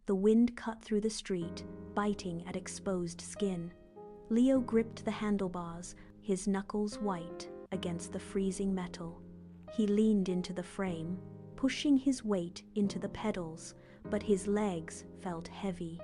The wind cut through the street, biting at exposed skin. Leo gripped the handlebars, his knuckles white against the freezing metal. He leaned into the frame, pushing his weight into the pedals, but his legs felt heavy.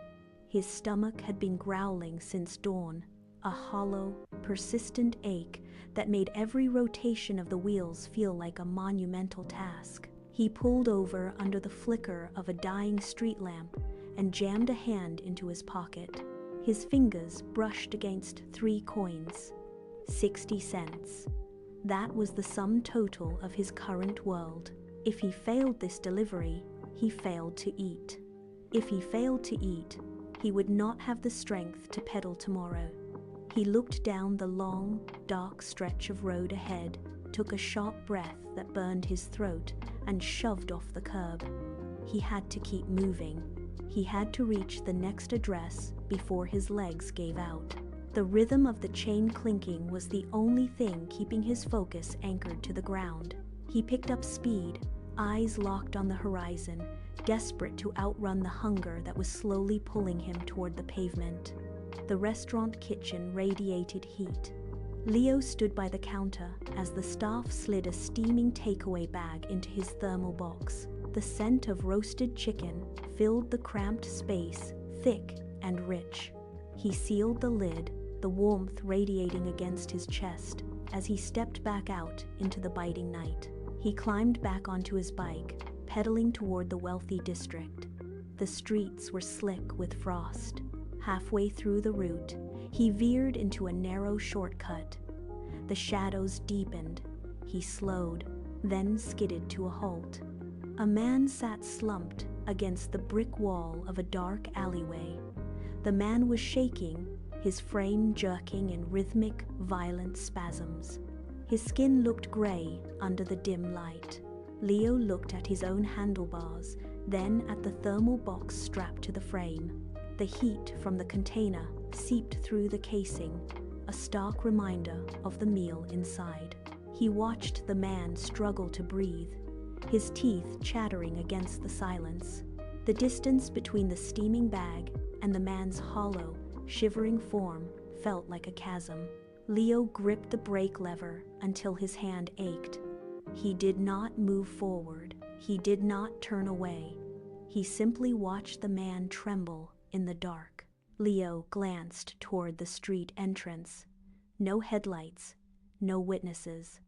His stomach had been growling since dawn, a hollow, persistent ache that made every rotation of the wheels feel like a monumental task. He pulled over under the flicker of a dying street lamp and jammed a hand into his pocket. His fingers brushed against 3 coins. 60 cents. That was the sum total of his current world. If he failed this delivery, he failed to eat. If he failed to eat, he would not have the strength to pedal tomorrow. He looked down the long, dark stretch of road ahead, took a sharp breath that burned his throat, and shoved off the curb. He had to keep moving. He had to reach the next address before his legs gave out. The rhythm of the chain clinking was the only thing keeping his focus anchored to the ground. He picked up speed, eyes locked on the horizon, desperate to outrun the hunger that was slowly pulling him toward the pavement. The restaurant kitchen radiated heat. Leo stood by the counter as the staff slid a steaming takeaway bag into his thermal box. The scent of roasted chicken filled the cramped space, thick and rich. He sealed the lid, the warmth radiating against his chest, as he stepped back out into the biting night. He climbed back onto his bike, pedaling toward the wealthy district. The streets were slick with frost. Halfway through the route, he veered into a narrow shortcut. The shadows deepened. He slowed, then skidded to a halt. A man sat slumped against the brick wall of a dark alleyway. The man was shaking, his frame jerking in rhythmic, violent spasms. His skin looked gray under the dim light. Leo looked at his own handlebars, then at the thermal box strapped to the frame. The heat from the container seeped through the casing, a stark reminder of the meal inside. He watched the man struggle to breathe, his teeth chattering against the silence. The distance between the steaming bag and the man's hollow, shivering form felt like a chasm. Leo gripped the brake lever until his hand ached. He did not move forward. He did not turn away. He simply watched the man tremble in the dark. Leo glanced toward the street entrance. No headlights, no witnesses.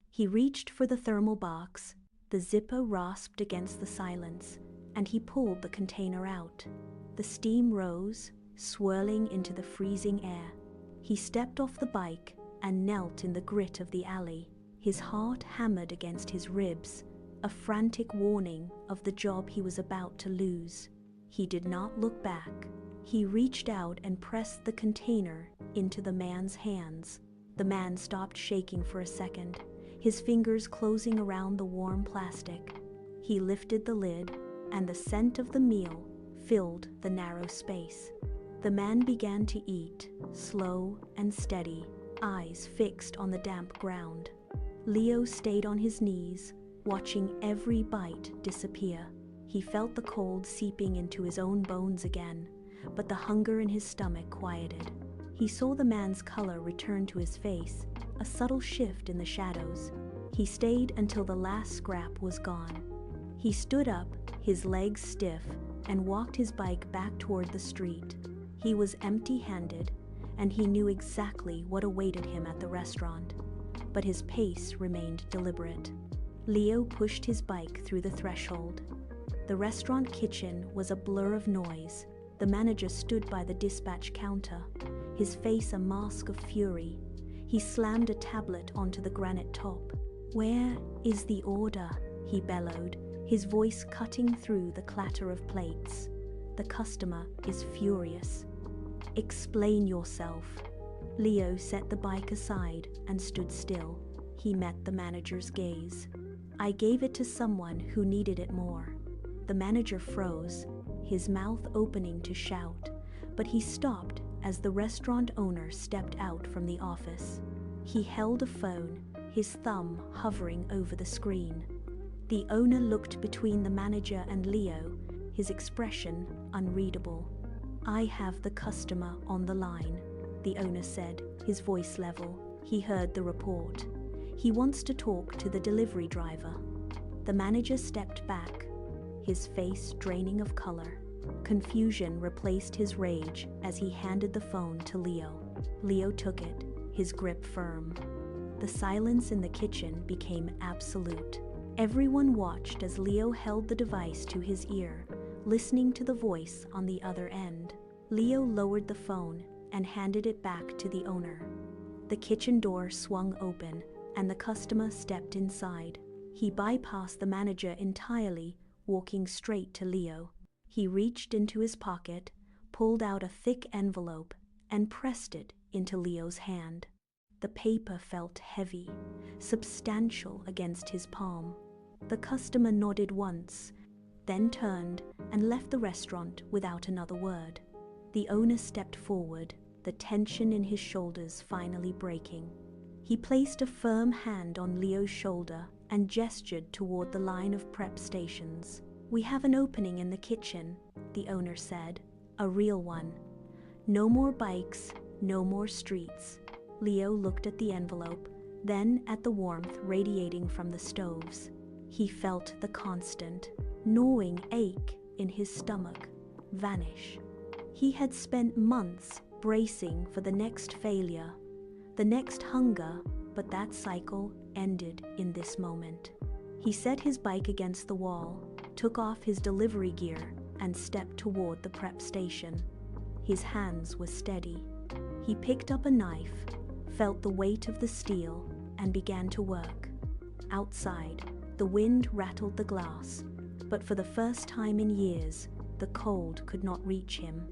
He reached for the thermal box. The zipper rasped against the silence, and he pulled the container out. The steam rose, swirling into the freezing air. He stepped off the bike and knelt in the grit of the alley. His heart hammered against his ribs, a frantic warning of the job he was about to lose. He did not look back. He reached out and pressed the container into the man's hands. The man stopped shaking for a second, his fingers closing around the warm plastic. He lifted the lid, and the scent of the meal filled the narrow space. The man began to eat, slow and steady, eyes fixed on the damp ground. Leo stayed on his knees, watching every bite disappear. He felt the cold seeping into his own bones again, but the hunger in his stomach quieted. He saw the man's color return to his face, a subtle shift in the shadows. He stayed until the last scrap was gone. He stood up, his legs stiff, and walked his bike back toward the street. He was empty-handed, and he knew exactly what awaited him at the restaurant. But his pace remained deliberate. Leo pushed his bike through the threshold. The restaurant kitchen was a blur of noise. The manager stood by the dispatch counter, his face a mask of fury. He slammed a tablet onto the granite top. "Where is the order?" he bellowed, his voice cutting through the clatter of plates. "The customer is furious. Explain yourself." Leo set the bike aside and stood still. He met the manager's gaze. "I gave it to someone who needed it more." The manager froze, his mouth opening to shout, but he stopped as the restaurant owner stepped out from the office. He held a phone, his thumb hovering over the screen. The owner looked between the manager and Leo, his expression unreadable. "I have the customer on the line," the owner said, his voice level. He heard the report. "He wants to talk to the delivery driver." The manager stepped back, his face draining of color. Confusion replaced his rage as he handed the phone to Leo. Leo took it, his grip firm. The silence in the kitchen became absolute. Everyone watched as Leo held the device to his ear, listening to the voice on the other end. Leo lowered the phone and handed it back to the owner. The kitchen door swung open, and the customer stepped inside. He bypassed the manager entirely, walking straight to Leo. He reached into his pocket, pulled out a thick envelope, and pressed it into Leo's hand. The paper felt heavy, substantial against his palm. The customer nodded once, then turned and left the restaurant without another word. The owner stepped forward, the tension in his shoulders finally breaking. He placed a firm hand on Leo's shoulder and gestured toward the line of prep stations. "We have an opening in the kitchen," the owner said. "A real one. No more bikes, no more streets." Leo looked at the envelope, then at the warmth radiating from the stoves. He felt the constant, gnawing ache in his stomach vanish. He had spent months bracing for the next failure, the next hunger, but that cycle ended in this moment. He set his bike against the wall, took off his delivery gear, and stepped toward the prep station. His hands were steady. He picked up a knife, felt the weight of the steel, and began to work. Outside, the wind rattled the glass, but for the first time in years, the cold could not reach him.